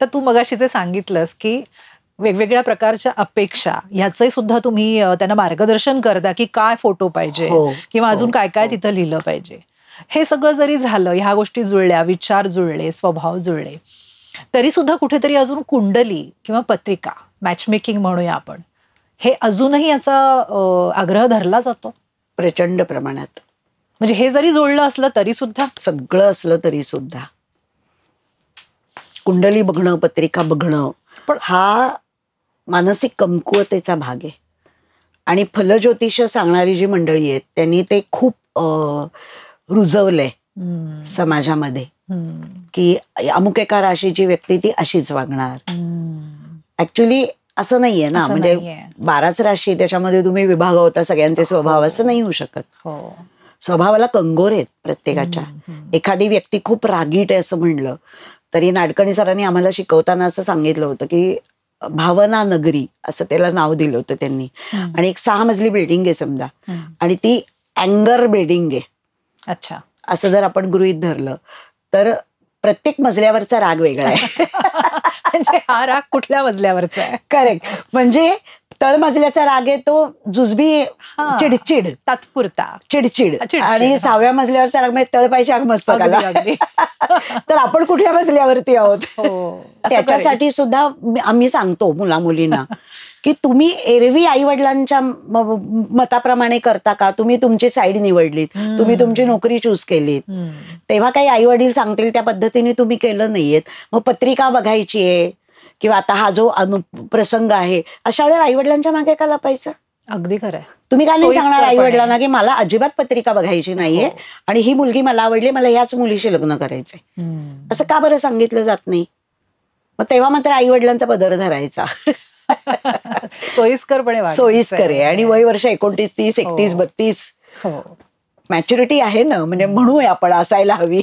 तर तू मगाशी जे सांगितलंस की वेगवेगळ्या प्रकारच्या अपेक्षा ह्याचंही सुद्धा तुम्ही त्यांना मार्गदर्शन करता की काय फोटो पाहिजे किंवा अजून काय काय तिथं लिहिलं पाहिजे. हे सगळं जरी झालं, ह्या गोष्टी जुळल्या, विचार जुळले, स्वभाव जुळले, तरी सुद्धा कुठेतरी अजून कुंडली किंवा पत्रिका मॅच मेकिंग म्हणूया आपण, हे अजूनही याचा आग्रह धरला जातो प्रचंड प्रमाणात. म्हणजे हे जरी जोडलं असलं तरी सुद्धा, सगळं असलं तरी सुद्धा कुंडली बघणं, पत्रिका बघणं पण हा मानसिक कमकुवतेचा भाग आहे. आणि फलज्योतिष सांगणारी जी मंडळी आहेत त्यांनी ते खूप रुजवलंय समाजामध्ये की अमुक एका राशीची व्यक्ती ती अशीच वागणार. ऍक्च्युली असं नाहीये ना, म्हणजे 12च राशी त्याच्यामध्ये तुम्ही विभाग होता सगळ्यांचे स्वभाव, असं नाही होऊ शकत. स्वभावाला कंगोर आहेत प्रत्येकाच्या. एखादी व्यक्ती खूप रागीट आहे असं म्हणलं तरी नाडकर्णी सरांनी आम्हाला शिकवताना असं सांगितलं होतं की भावना नगरी असं त्याला नाव दिलं होतं त्यांनी. आणि एक 6 मजली बिल्डिंग आहे समजा आणि ती अँगर बिल्डिंग आहे. अच्छा, असं जर आपण गृहीत धरलं तर प्रत्येक मजल्यावरचा राग वेगळा आहे. म्हणजे हा राग कुठल्या मजल्यावरचा आहे? करेक्ट. म्हणजे तळमजल्याचा राग आहे तो जुजबी, चिडचिड, तात्पुरता चिडचिड. आणि 6व्या मजल्यावरचा राग म्हणजे तळपायची आग मस्तकाला. तर आपण कुठल्या मजल्यावरती आहोत? त्याच्यासाठी सुद्धा आम्ही सांगतो मुला मुलींना की तुम्ही एरवी आई वडिलांच्या मताप्रमाणे करता का? तुम्ही तुमची साईड निवडलीत, तुम्ही तुमची नोकरी चूज केलीत, तेव्हा काही आई वडील सांगतील त्या पद्धतीने तुम्ही केलं नाहीयेत. मग पत्रिका बघायची आहे किंवा आता हा जो प्रसंग आहे, अशा वेळेला आई वडिलांच्या मागे का लपायचं? अगदी खरंय. तुम्ही का नाही सांगणार आई वडिलांना की मला अजिबात पत्रिका बघायची नाहीये आणि ही मुलगी मला आवडली, मला ह्याच मुलीशी लग्न करायचंय, असं का बरं सांगितलं जात नाही? मग तेव्हा मात्र आई वडिलांचा पदर धरायचा. सोयीस्करपणे सोयीस्कर आहे. आणि वय वर्ष 29, 30, 31, 32 मॅच्युरिटी आहे ना, म्हणजे म्हणूया आपण असायला हवी.